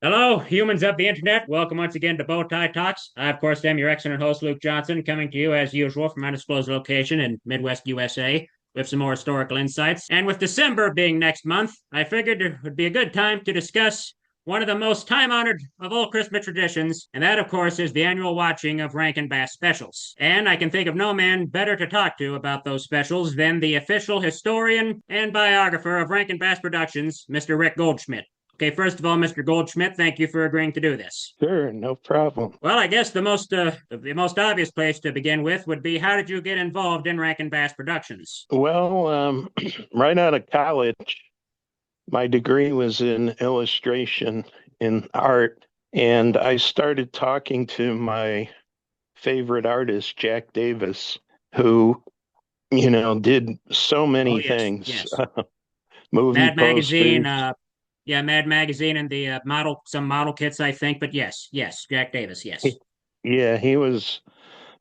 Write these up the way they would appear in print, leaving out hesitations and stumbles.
Hello, humans of the internet. Welcome once again to Bowtie Talks. I, of course, am your excellent host, Luke Johnson, coming to you as usual from an undisclosed location in Midwest USA with some more historical insights. And with December being next month, I figured it would be a good time to discuss one of the most time honored of all Christmas traditions, and that, of course, is the annual watching of Rankin Bass specials. And I can think of no man better to talk to about those specials than the official historian and biographer of Rankin Bass Productions, Mr. Rick Goldschmidt. Okay, first of all, Mr. Goldschmidt, thank you for agreeing to do this. Sure, no problem. Well, I guess the most obvious place to begin with would be how did you get involved in Rankin Bass Productions? Well, right out of college, my degree was in illustration in art, and I started talking to my favorite artist, Jack Davis, who, did so Oh many yes, things, yes. movie Mad Magazine, posters. yeah, Mad Magazine and the some model kits, I think. But yes, yes, Jack Davis, yes. Yeah, he was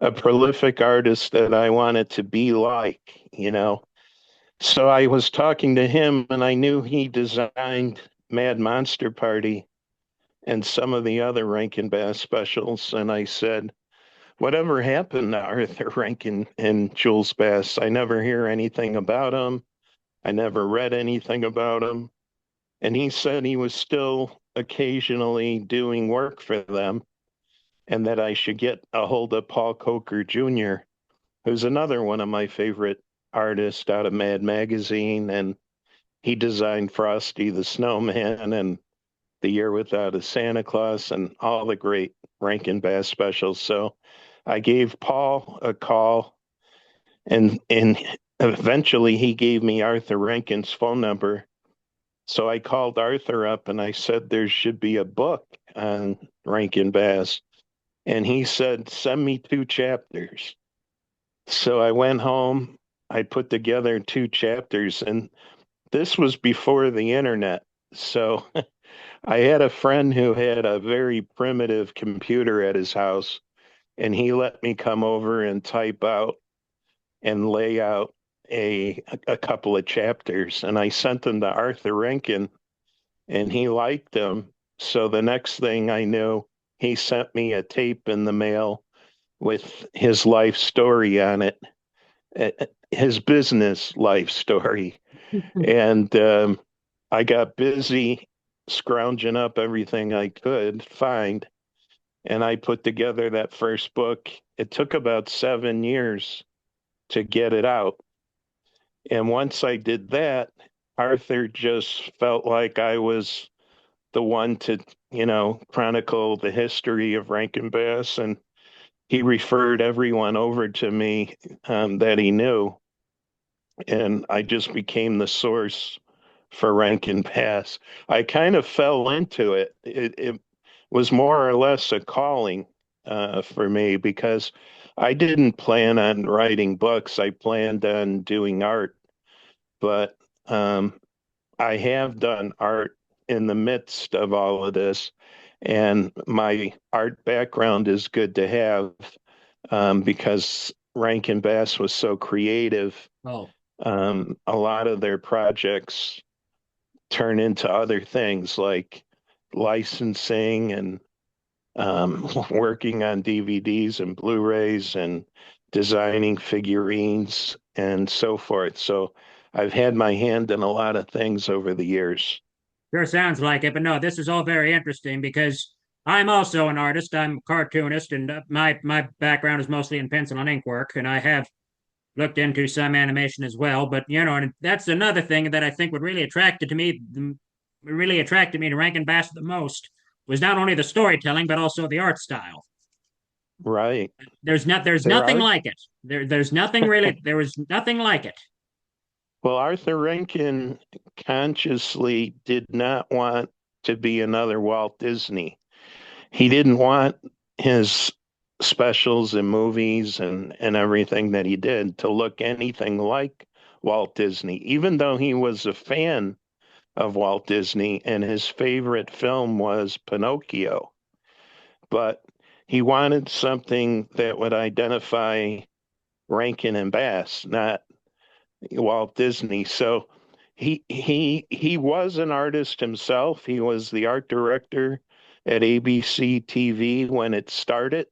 a prolific artist that I wanted to be like. So I was talking to him, and I knew he designed Mad Monster Party and some of the other Rankin Bass specials. And I said, whatever happened to Arthur Rankin and Jules Bass? I never hear anything about him. I never read anything about him. And he said he was still occasionally doing work for them and that I should get a hold of Paul Coker Jr., who's another one of my favorite artists out of Mad Magazine. And he designed Frosty the Snowman and The Year Without a Santa Claus and all the great Rankin Bass specials. So I gave Paul a call, and eventually he gave me Arthur Rankin's phone number. So I called Arthur up and I said there should be a book on Rankin Bass. And he said, send me two chapters. So I went home, I put together two chapters, and this was before the internet. So I had a friend who had a very primitive computer at his house, and he let me come over and type out and lay out a couple of chapters. And I sent them to Arthur Rankin, and he liked them. So the next thing I knew, he sent me a tape in the mail with his life story on it, his business life story. And I got busy scrounging up everything I could find, and I put together that first book. It took about 7 years to get it out. And once I did that, Arthur just felt like I was the one to chronicle the history of Rankin Bass. And he referred everyone over to me that he knew. And I just became the source for Rankin Bass. I kind of fell into it. It was more or less a calling for me because I didn't plan on writing books. I planned on doing art, but I have done art in the midst of all of this, and my art background is good to have because Rankin Bass was so creative. Oh, A lot of their projects turn into other things like licensing and working on DVDs and Blu-rays and designing figurines and so forth. So I've had my hand in a lot of things over the years. sure sounds like it, but no, this is all very interesting because I'm also an artist. I'm a cartoonist, and my background is mostly in pencil and ink work, and I have looked into some animation as well. But and that's another thing that I think would really attracted me to Rankin Bass the most was not only the storytelling but also the art style. Right. There's There nothing are, like it. There was nothing like it. well, Arthur Rankin consciously did not want to be another Walt Disney. He didn't want his specials and movies and everything that he did to look anything like Walt Disney, even though he was a fan of Walt Disney and his favorite film was Pinocchio. But he wanted something that would identify Rankin and Bass, not Walt Disney. So he was an artist himself. He was the art director at ABC TV when it started.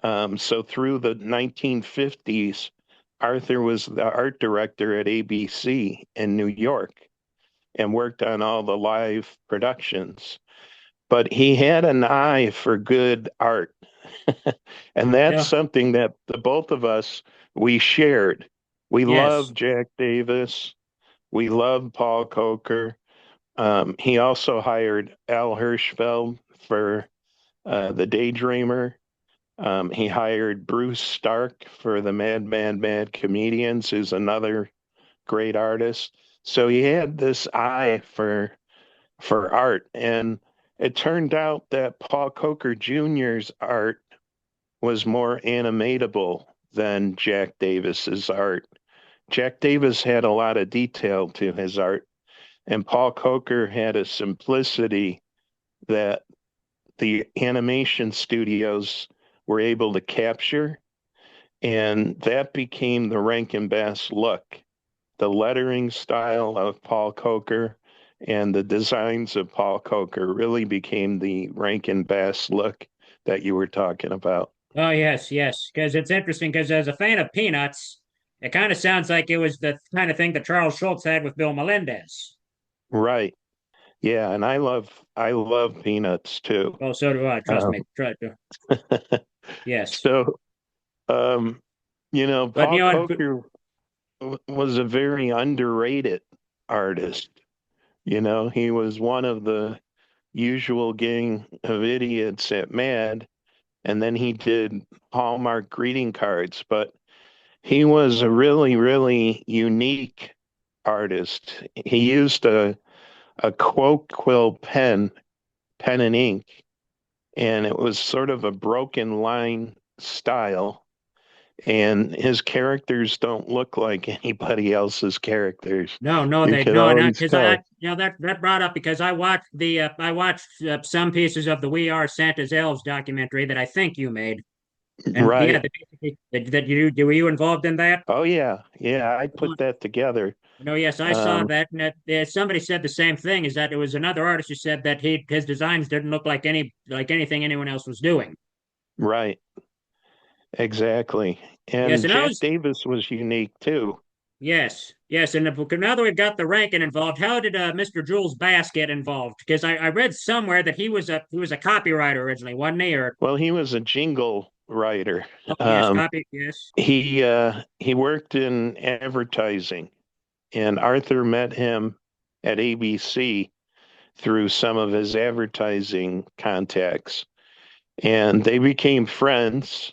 So through the 1950s, Arthur was the art director at ABC in New York and worked on all the live productions. But he had an eye for good art. And that's Yeah. something that the both of us we shared. We Yes. love Jack Davis. We love Paul Coker. He also hired Al Hirschfeld for The Daydreamer. He hired Bruce Stark for the Mad Comedians, who's another great artist. So he had this eye for art, and it turned out that Paul Coker Jr.'s art was more animatable than Jack Davis's art. Jack Davis had a lot of detail to his art, and Paul Coker had a simplicity that the animation studios were able to capture, and that became the Rankin Bass look. The lettering style of Paul Coker and the designs of Paul Coker really became the Rankin Bass look that you were talking about. Oh, yes, yes. Because it's interesting, because as a fan of Peanuts, it kind of sounds like it was the kind of thing that Charles Schultz had with Bill Melendez. Right. Yeah, and I love Peanuts too. Oh, so do I. Trust Um, me. Try to. Yes. so um, But, Paul Coker was a very underrated artist. He was one of the usual gang of idiots at Mad, and then he did Hallmark greeting cards, but he was a really, really unique artist. He used a quote quill pen and ink, and it was sort of a broken line style. And his characters don't look like anybody else's characters. no, no, You they could no, not always because tell. that brought up because I watched some pieces of the We Are Santa's Elves documentary that I think you made, and yeah, Right. were you involved in that? Oh yeah. Yeah, I put that together. No, yes, I saw Um, that, and somebody said the same thing. Is that it was another artist who said that his designs didn't look like anything anyone else was doing. right. Exactly. Yes, And and I Jack was Davis was unique too. yes, yes, and now that we've got the Rankin involved, how did Mr. Jules Bass get involved? Because I read somewhere that he was a copywriter originally, wasn't he? Or Well, he was a jingle writer. oh yes, Um, copy yes. he worked in advertising, and Arthur met him at ABC through some of his advertising contacts, and they became friends.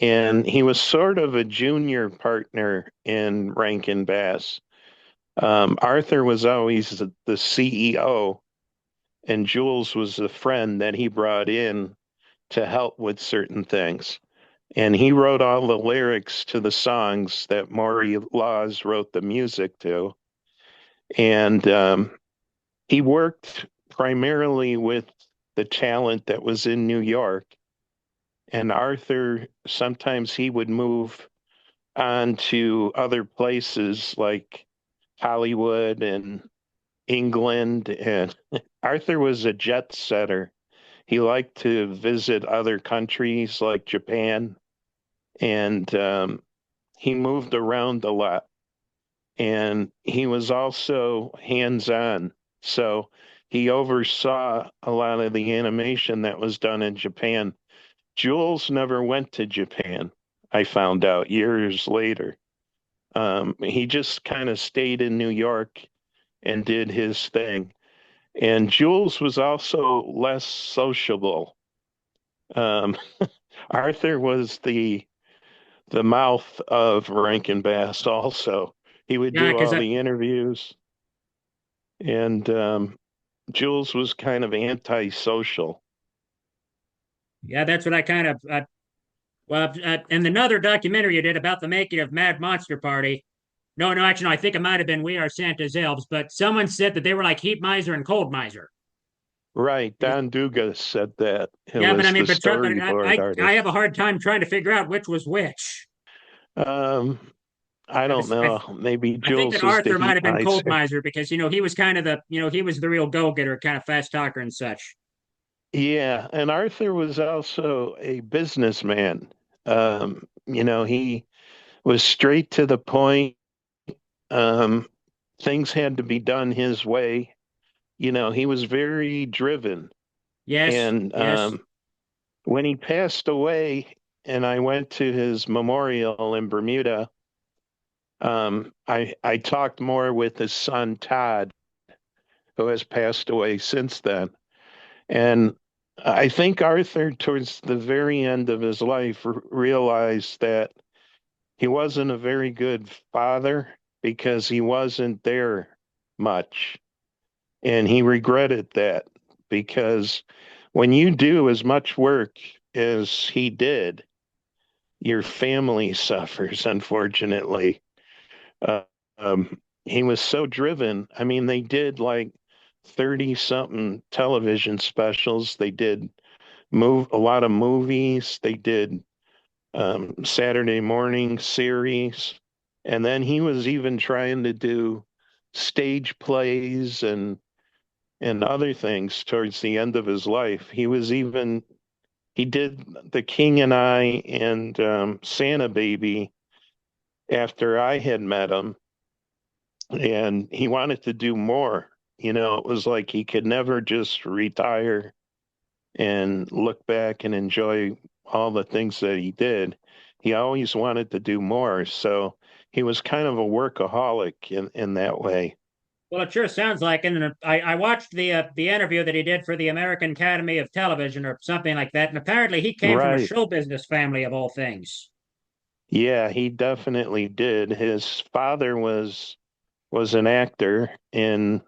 And he was sort of a junior partner in Rankin Bass. Arthur was always the CEO, and Jules was the friend that he brought in to help with certain things. And he wrote all the lyrics to the songs that Maury Laws wrote the music to. And he worked primarily with the talent that was in New York. And Arthur, sometimes he would move on to other places like Hollywood and England. And Arthur was a jet setter. He liked to visit other countries like Japan, and he moved around a lot. And he was also hands on. So he oversaw a lot of the animation that was done in Japan. Jules never went to Japan, I found out years later. He just kind of stayed in New York and did his thing. And Jules was also less sociable. Um, Arthur was the mouth of Rankin Bass also. He would Yeah, do because all the interviews, and Jules was kind of antisocial. yeah, that's what I kind of well, and another documentary you did about the making of Mad Monster Party. No, no, actually, no, I think it might have been We Are Santa's Elves, but someone said that they were like Heat Miser and Cold Miser. Right, Don Dugas said that. It Yeah, but I was mean, the but storyboard I have artist. a hard time trying to figure out which was which. Um, I I, don't was, I, know. Maybe I think that Jules is the Arthur might heat have been Cold miser. Miser because he was kind of he was the real go-getter, kind of fast talker and such. Yeah, and Arthur was also a businessman. He was straight to the point. Um, Things had to be done his way. He was very driven. Yes, And yes, when he passed away, and I went to his memorial in Bermuda, I talked more with his son Todd, who has passed away since then. And I think Arthur, towards the very end of his life, realized that he wasn't a very good father because he wasn't there much. And he regretted that because when you do as much work as he did, your family suffers, unfortunately. Uh, he was so driven. I mean, they did like 30 something television specials. They did a lot of movies. They did Saturday morning series. And then he was even trying to do stage plays and other things towards the end of his life. He did The King and I and Santa Baby after I had met him, and he wanted to do more. It was like he could never just retire and look back and enjoy all the things that he did. He always wanted to do more. So he was kind of a workaholic in that way. well, it sure sounds like it. And I watched the interview that he did for the American Academy of Television or something like that. And apparently, he came from a Right. show business family of all things. Yeah, he definitely did. His father was an actor in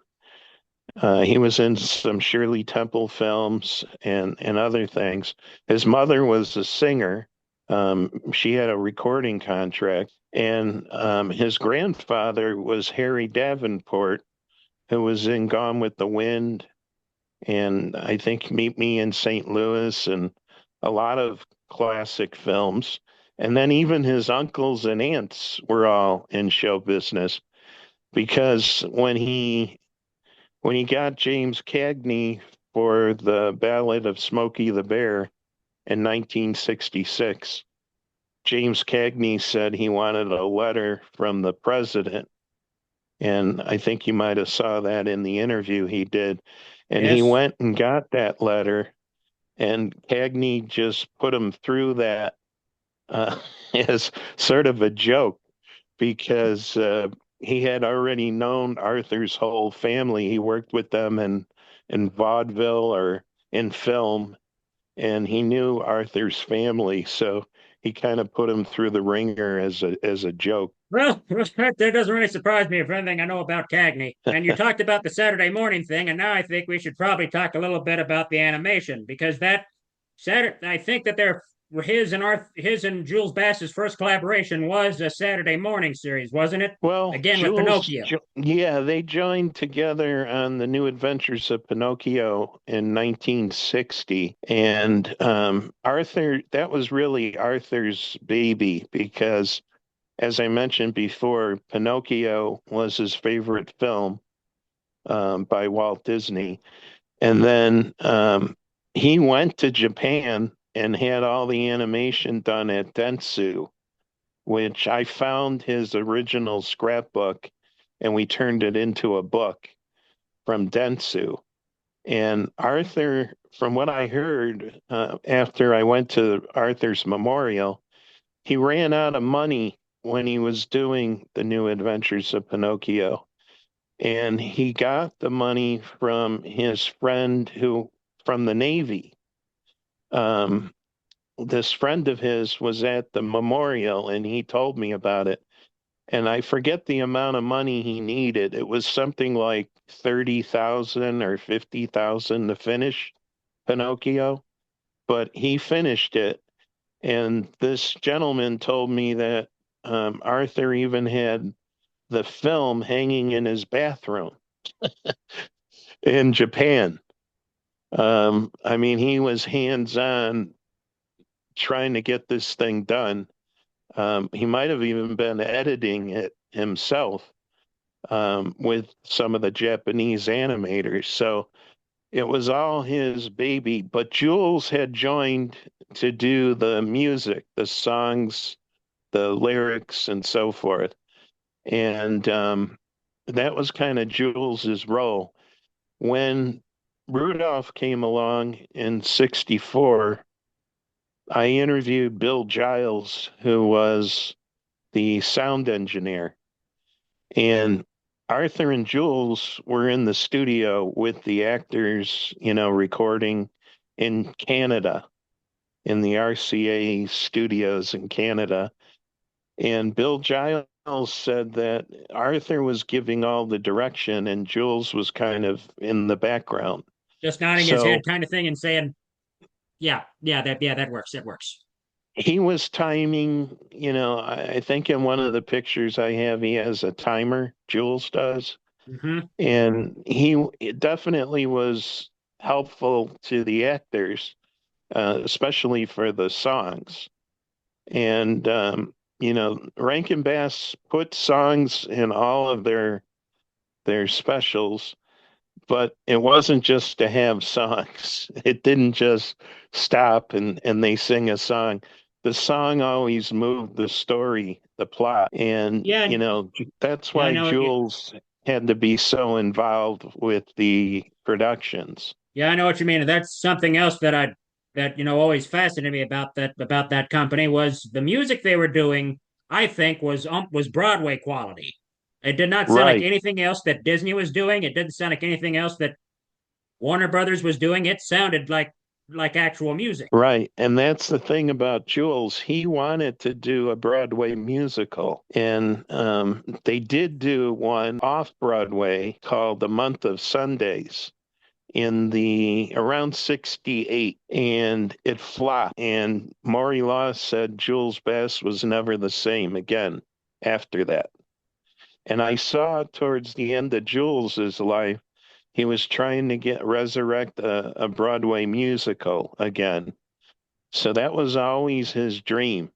he was in some Shirley Temple films and other things. His mother was a singer. She had a recording contract, and his grandfather was Harry Davenport, who was in Gone with the Wind, and I think Meet Me in St. Louis, and a lot of classic films. And then even his uncles and aunts were all in show business because when he got James Cagney for the Ballad of Smokey the Bear in 1966, James Cagney said he wanted a letter from the president. And I think you might have saw that in the interview he did. And he Yes. went and got that letter, and Cagney just put him through that uh, as sort of a joke because he had already known Arthur's whole family. He worked with them in vaudeville or in film, and he knew Arthur's family, so he kind of put him through the ringer as a joke. Well, that doesn't really surprise me for anything I know about Cagney. And you talked about the Saturday morning thing, and now I think we should probably talk a little bit about the animation because that Saturday, I think that his and Jules Bass's first collaboration was a Saturday morning series, wasn't it? Well, Again with Pinocchio. Yeah, they joined together on the New Adventures of Pinocchio in 1960. And Arthur, that was really Arthur's baby because, as I mentioned before, Pinocchio was his favorite film by Walt Disney. And then he went to Japan and had all the animation done at Dentsu, which I found his original scrapbook and we turned it into a book from Dentsu. And Arthur, from what I heard after I went to Arthur's memorial, he ran out of money when he was doing the New Adventures of Pinocchio. And he got the money from his friend from the Navy. Um, this friend of his was at the memorial and he told me about it. And I forget the amount of money he needed. It was something like 30,000 or 50,000 to finish Pinocchio, but he finished it. And this gentleman told me that Arthur even had the film hanging in his bathroom in Japan. I mean, he was hands on trying to get this thing done. He might have even been editing it himself with some of the Japanese animators. So it was all his baby. But Jules had joined to do the music, the songs, the lyrics, and so forth. And that was kind of Jules's role. When Rudolph came along in '64, I interviewed Bill Giles, who was the sound engineer. And Arthur and Jules were in the studio with the actors, recording in Canada, in the RCA studios in Canada. And Bill Giles said that Arthur was giving all the direction and Jules was kind of in the background. Just nodding his head So kind of thing and saying, yeah, that works. That works. he was timing, I think in one of the pictures I have, he has a timer, Jules does. Hmm. And he definitely was helpful to the actors, especially for the songs. And, Rankin Bass put songs in all of their specials, but it wasn't just to have songs. It didn't just stop and they sing a song. The song always moved the story, the plot. And, Yeah, that's yeah, I why know. Jules had to be so involved with the productions. Yeah, I know what you mean. And that's something else that always fascinated me about that company was the music they were doing. I think was Broadway quality. It did not sound like Right, anything else that Disney was doing. It didn't sound like anything else that Warner Brothers was doing. It sounded like actual music. right. And that's the thing about Jules. He wanted to do a Broadway musical. And they did do one off Broadway called The Month of Sundays in the around 68, and it flopped. And Maury Law said Jules Bass was never the same again after that. And I saw towards the end of Jules's life, he was trying to resurrect a Broadway musical again. So that was always his dream.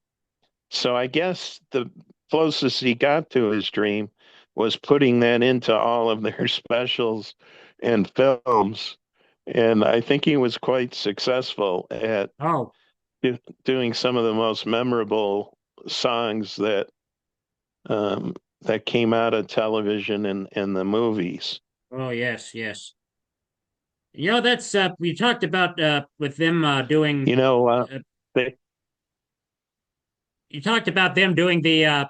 So I guess the closest he got to his dream was putting that into all of their specials and films. And I think he was quite successful at Oh, doing some of the most memorable songs um, that came out of television and the movies. oh yes, yes. That's we talked about with them doing. You know, Uh, they, you talked about them doing the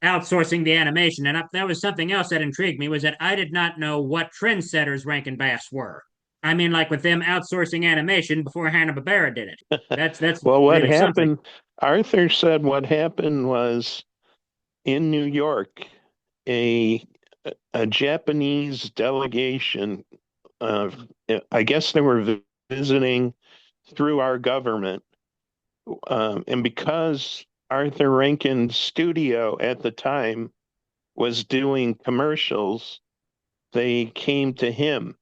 outsourcing the animation, and that was something else that intrigued me was that I did not know what trendsetters Rankin Bass were. I mean, like with them outsourcing animation before Hanna-Barbera did it. That's well, what really something. happened? Arthur said what happened was in New York, a a Japanese delegation. Uh, I guess they were visiting through our government, and because Arthur Rankin's studio at the time was doing commercials, they came to him,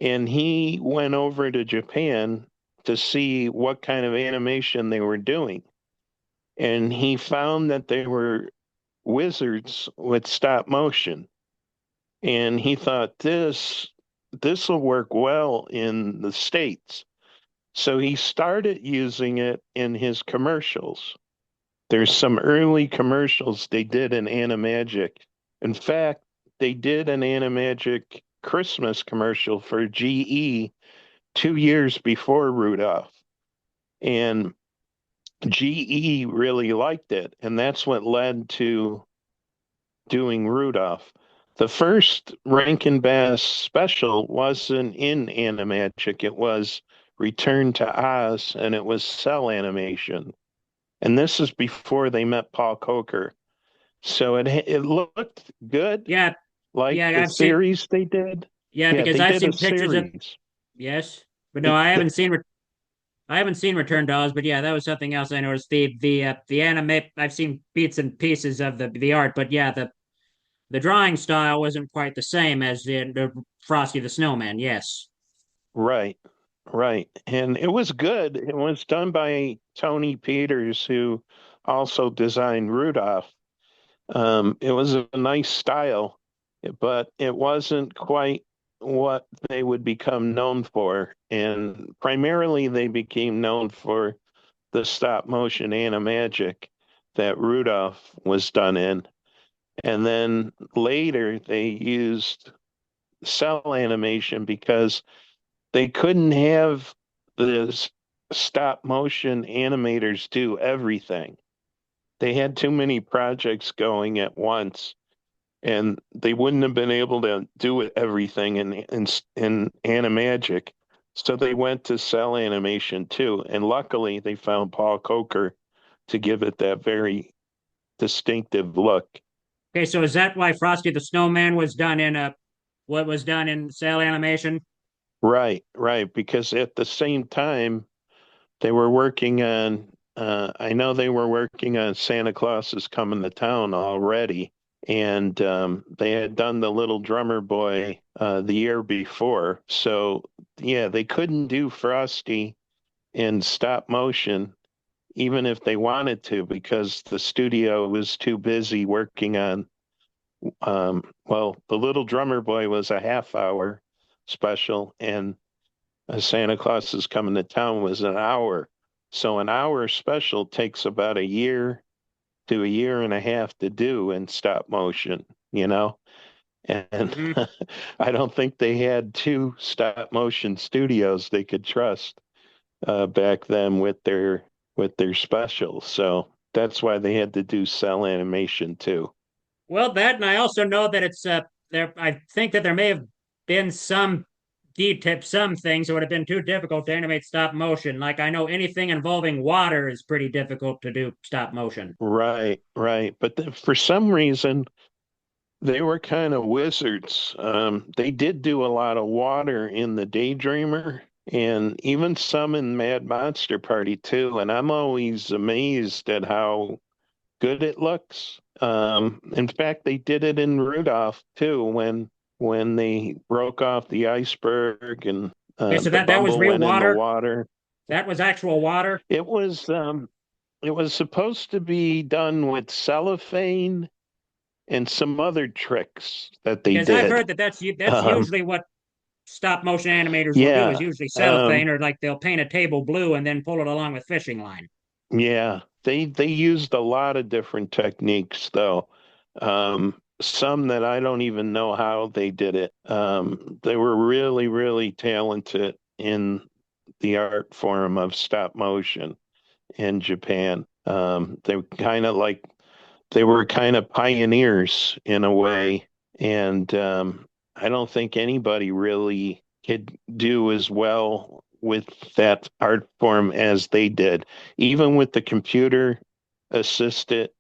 and he went over to Japan to see what kind of animation they were doing, and he found that they were wizards with stop motion. And he thought this will work well in the States. So he started using it in his commercials. There's some early commercials they did in Animagic. In fact, they did an Animagic Christmas commercial for GE 2 years before Rudolph. And GE really liked it. And that's what led to doing Rudolph. The first Rankin Bass special wasn't in Animagic. It was Return to Oz, and it was cell animation. And this is before they met Paul Coker. So it looked good, Yeah, like yeah, the I've seen. series they did. Yeah, Yeah, because they I've did a seen pictures of. series. Yes, but no, It, I the, haven't seen. I haven't seen Return to Oz, but yeah, that was something else I noticed. The anime. I've seen bits and pieces of the art, but yeah, the drawing style wasn't quite the same as the Frosty the Snowman. Yes. right, right. And it was good. It was done by Tony Peters, who also designed Rudolph. It was a nice style, but it wasn't quite what they would become known for. And primarily, they became known for the stop motion animagic that Rudolph was done in. And then later, they used cell animation because they couldn't have the stop motion animators do everything. They had too many projects going at once, and they wouldn't have been able to do it everything in Animagic. So they went to cell animation too. And luckily, they found Paul Coker to give it that very distinctive look. Okay, so is that why Frosty the Snowman was done in what was done in cell animation? Right, right. Because at the same time, they were working on, I know they were working on Santa Claus is Coming to Town already. And they had done the Little Drummer Boy the year before. So, yeah, they couldn't do Frosty in stop motion, even if they wanted to, because the studio was too busy working on, well, the Little Drummer Boy was a half hour special, and Santa Claus is Coming to Town was an hour. So an hour special takes about a year to a year and a half to do in stop motion, you know? And Hmm. I don't think they had two stop motion studios they could trust back then with their specials. So that's why they had to do cell animation too. Well, that, and I also know that it's there. I think that there may have been some detail, some things that would have been too difficult to animate stop motion. Like I know anything involving water is pretty difficult to do stop motion. Right, right. But for some reason, they were kind of wizards. They did do a lot of water in the Daydreamer and even some in Mad Monster Party too. And I'm always amazed at how good it looks. In fact, they did it in Rudolph too when they broke off the iceberg and Okay, so the that was Bumble real went in the water. water. That was actual water. It was supposed to be done with cellophane and some other tricks that they Because I've did. heard that that's Um, usually what stop motion animators will do is yeah, usually cellophane um, or like they'll paint a table blue and then pull it along with fishing line. yeah. They used a lot of different techniques though. Some that I don't even know how they did it. They were really, really talented in the art form of stop motion in Japan. They were kind of like they were kind of pioneers in a way, and I don't think anybody really could do as well with that art form as they did, even with the computer assisted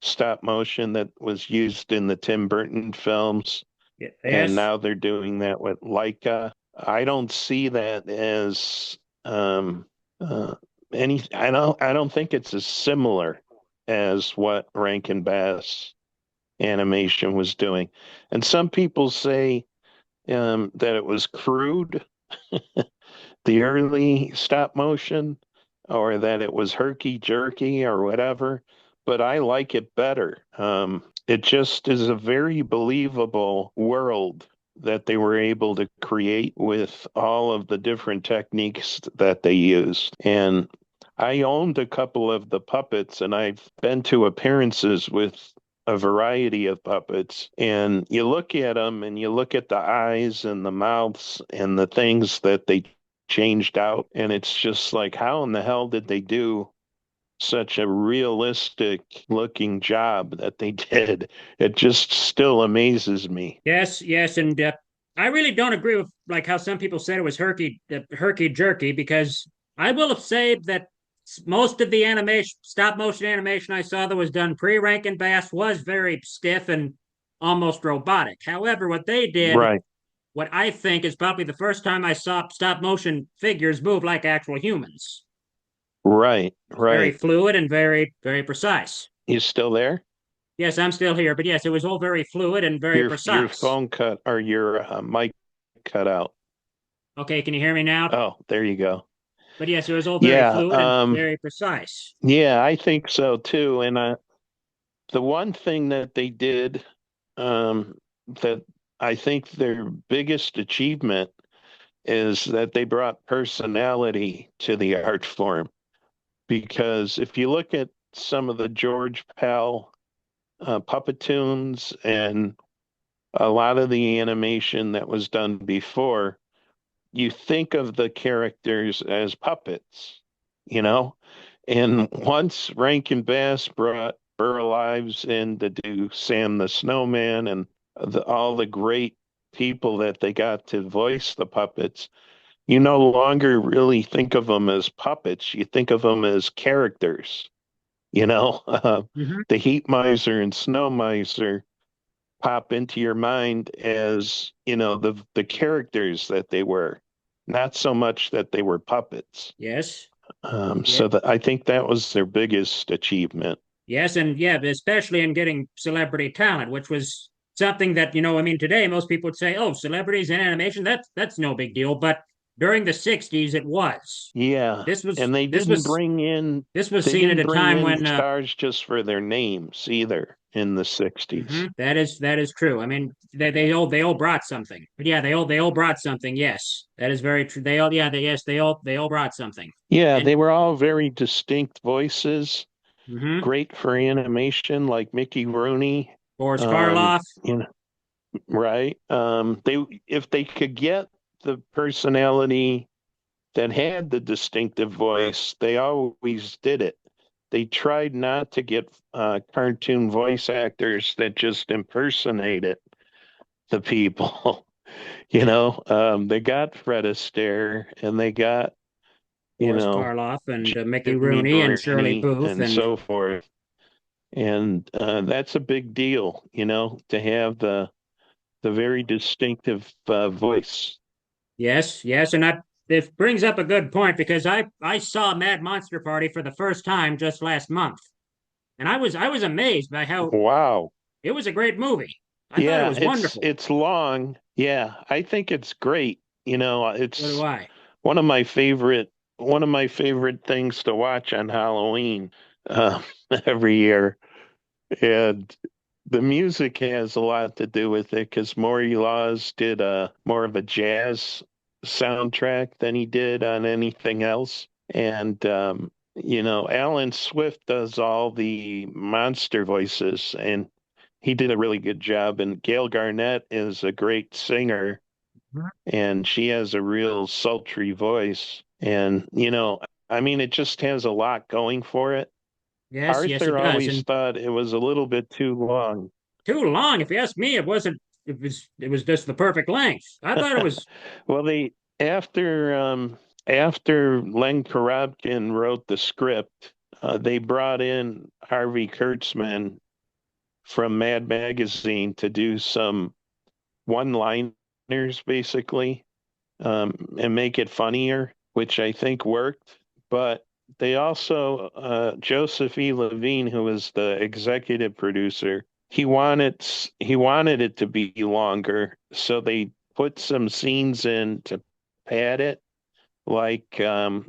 stop motion that was used in the Tim Burton films, and Yes. now they're doing that with Leica. I don't see that as uh, any. I don't think it's as similar as what Rankin Bass animation was doing. And some people say that it was crude, the early stop motion, or that it was herky jerky or whatever. But I like it better. It just is a very believable world that they were able to create with all of the different techniques that they used. And I owned a couple of the puppets, and I've been to appearances with a variety of puppets. And you look at them and you look at the eyes and the mouths and the things that they changed out. And it's just like, how in the hell did they do such a realistic looking job that they did? It just still amazes me. Yes, yes, and I really don't agree with like how some people said it was herky jerky because I will say that most of the animation, stop motion animation I saw that was done pre Rankin Bass was very stiff and almost robotic. However, what they did, Right, what I think is probably the first time I saw stop motion figures move like actual humans. right, It's very right. fluid and very precise. You still there? Yes, I'm still here, but yes, it was all very fluid and very Your precise. phone cut or your mic cut out. Okay, can you hear me now? Oh, there you go. But yes, it was all very Yeah, fluid and very precise. yeah, I think so too. And the one thing that they did that I think their biggest achievement is that they brought personality to the art form. Because if you look at some of the George Pal puppetoons and a lot of the animation that was done before, you think of the characters as puppets, you know? And once Rankin Bass brought Burl Ives in to do Sam the Snowman and all the great people that they got to voice the puppets, you no longer really think of them as puppets. You think of them as characters, you know? Hmm. The Heat Miser and Snow Miser pop into your mind as, the characters that they were, not so much that they were puppets. Yes. Yeah. So that I think that was their biggest achievement. Yes, and yeah, especially in getting celebrity talent, which was something that, I mean, today most people would say, "Oh, celebrities in animation, that's no big deal." But during the '60s, it was. Yeah, This was and they this didn't was bring in this was they seen at didn't a bring time in when stars just for their names either in the 60s. that is true. I mean, they all brought something. But yeah, they all brought something. Yes, that is very true. They all yeah, they all brought something. Yeah, And they were all very distinct voices, hmm great for animation, like Mickey Rooney. Boris Um, Karloff, you know, right? They if they could get the personality that had the distinctive voice, they always did it. They tried not to get cartoon voice actors that just impersonated the people. They got Fred Astaire and they got, you Boris know, Karloff, and Mickey Jimmy Rooney and Shirley Burney Booth, and and so forth. And that's a big deal, to have the very distinctive voice. yes, yes, and that it brings up a good point because I saw Mad Monster Party for the first time just last month, and I was amazed by how Wow. it was a great movie. I thought it Yeah, was it's wonderful. it's long. Yeah, I think it's great. So do It's I. one of my favorite things to watch on Halloween uh, every year. And the music has a lot to do with it because Maury Laws did more of a jazz soundtrack than he did on anything else. And Alan Swift does all the monster voices, and he did a really good job. And Gail Garnett is a great singer, and she has a real sultry voice. And I mean, it just has a lot going for it. Yes, yes, it Arthur does, always and thought it was a little bit too long. too long. If you ask me, it wasn't. It was just the perfect length. I thought it was. Well, they after Len Karabkin wrote the script, they brought in Harvey Kurtzman from Mad Magazine to do some one-liners, basically, and make it funnier, which I think worked. But they also, Joseph E. Levine, who was the executive producer, he wanted it to be longer, so they put some scenes in to pad it, like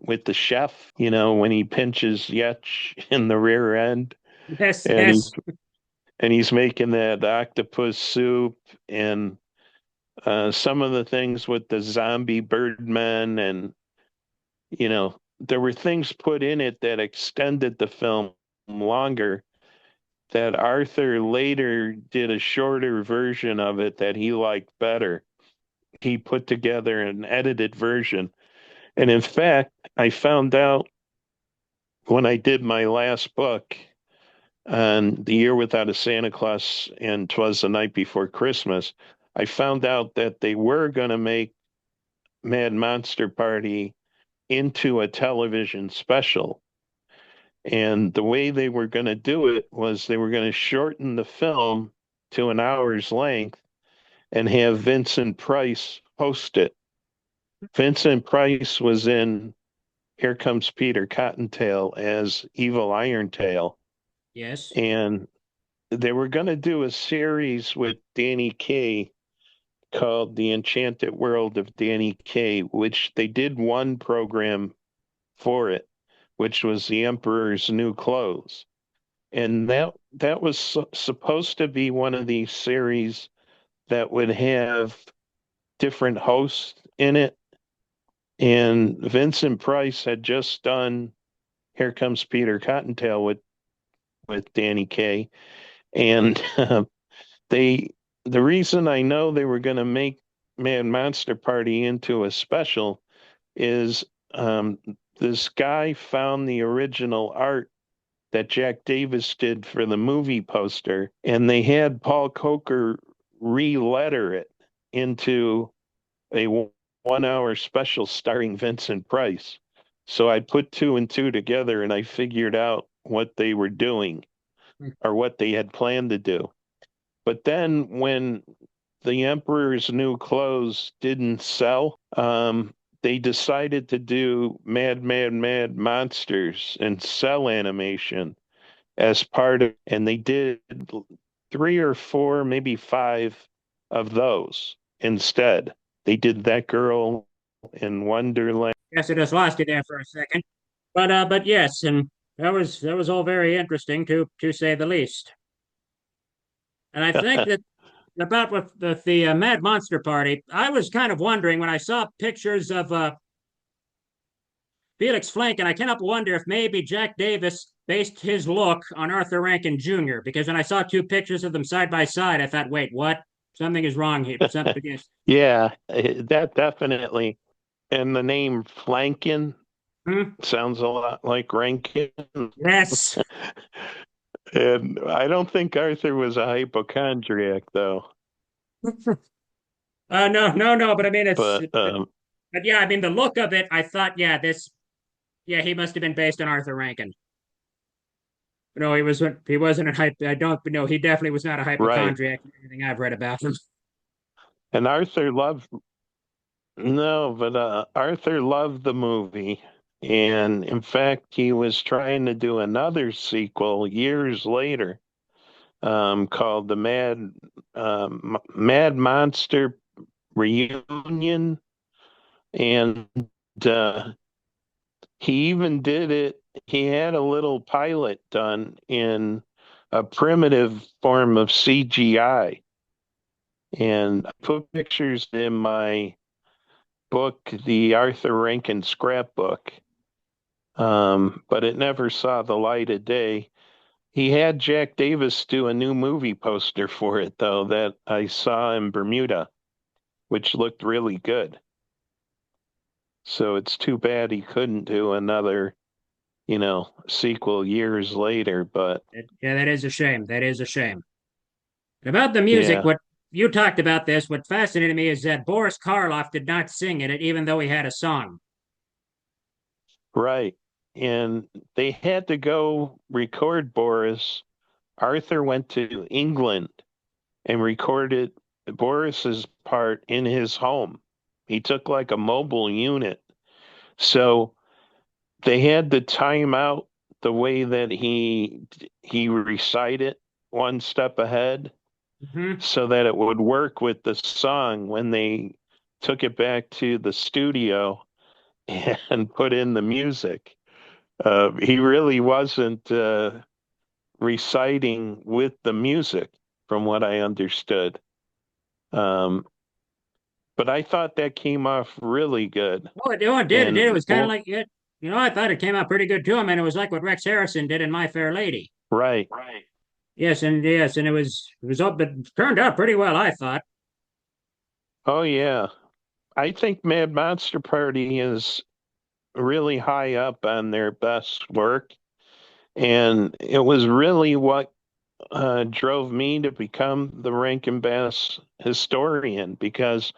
with the chef, when he pinches Yetch in the rear end, Yes, and yes, he's making that octopus soup, and some of the things with the zombie birdmen, and there were things put in it that extended the film longer, that Arthur later did a shorter version of it that he liked better. He put together an edited version. And in fact, I found out when I did my last book on The Year Without a Santa Claus and 'Twas the Night Before Christmas, I found out that they were going to make Mad Monster Party into a television special. And the way they were going to do it was they were going to shorten the film to an hour's length and have Vincent Price host it. Vincent Price was in Here Comes Peter Cottontail as Evil Irontail. yes, And they were going to do a series with Danny Kaye called The Enchanted World of Danny Kaye, which they did one program for it, which was The Emperor's New Clothes. And that was supposed to be one of these series that would have different hosts in it. And Vincent Price had just done Here Comes Peter Cottontail with Danny Kaye. And they the reason I know they were going to make Mad Monster Party into a special is this guy found the original art that Jack Davis did for the movie poster, and they had Paul Coker re-letter it into a 1 hour special starring Vincent Price. So I put two and two together and I figured out what they were doing or what they had planned to do. But then when the Emperor's New Clothes didn't sell, they decided to do Mad, Mad, Mad Monsters and cell animation as part of, and they did three or four, maybe five of those instead. They did That Girl in Wonderland. Yes, I just lost you there for a second. But yes, and that was all very interesting to say the least. And I think that about with the Mad Monster Party, I was kind of wondering when I saw pictures of Felix Flank, and I cannot wonder if maybe Jack Davis based his look on Arthur Rankin Jr. Because when I saw two pictures of them side by side, I thought, wait, what? Something is wrong here. Something is. Yeah, that definitely. And the name Flankin Hmm? sounds a lot like Rankin. Yes. And I don't think Arthur was a hypochondriac, though. No, no, no. But I mean, But but yeah, I mean, the look of it, I thought, yeah, he must have been based on Arthur Rankin. No, he wasn't a hype. I don't know. He definitely was not a right. hypochondriac. Anything I've read about him. And Arthur loved, no, but Arthur loved the movie. And in fact, he was trying to do another sequel years later, called the Mad Monster Reunion. And uh, he even did it. He had a little pilot done in a primitive form of CGI. And I put pictures in my book, the Arthur Rankin scrapbook, but it never saw the light of day. He had Jack Davis do a new movie poster for it, though, that I saw in Bermuda, which looked really good. So it's too bad he couldn't do another, sequel years later. But Yeah, that is a shame. That is a shame. About the music, yeah, what you talked about this, what fascinated me is that Boris Karloff did not sing in it, even though he had a song. right. And they had to go record Boris. Arthur went to England and recorded Boris's part in his home. He took like a mobile unit. So they had to time out the way that he recited one step ahead Hmm. so that it would work with the song when they took it back to the studio and put in the music. He really wasn't reciting with the music, from what I understood. Um, but I thought that came off really good. Oh, it did. It did. It And was kind of like it. I thought it came out pretty good too. I mean, it was like what Rex Harrison did in My Fair Lady. right. Yes, and it was up, but turned out pretty well, I thought. Oh yeah. I think Mad Monster Party is really high up on their best work. And it was really what drove me to become the Rankin Bass historian because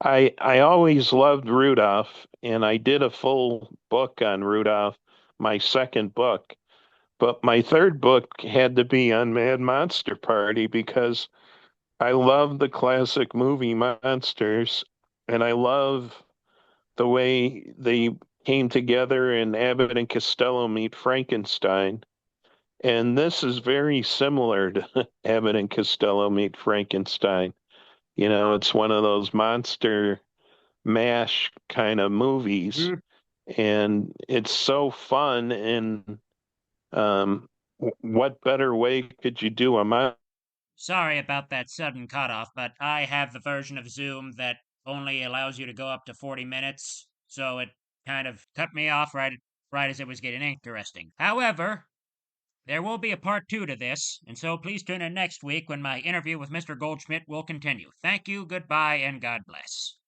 I always loved Rudolph, and I did a full book on Rudolph, my second book. But my third book had to be on Mad Monster Party because I love the classic movie monsters, and I love the way they came together in Abbott and Costello Meet Frankenstein. And this is very similar to Abbott and Costello Meet Frankenstein. It's one of those monster mash kind of movies. Mhm. And it's so fun. And what better way could you do a month? Sorry about that sudden cutoff, but I have the version of Zoom that only allows you to go up to 40 minutes, so it kind of cut me off right as it was getting interesting. However, there will be a part two to this, and so please tune in next week when my interview with Mr. Goldschmidt will continue. Thank you, goodbye, and God bless.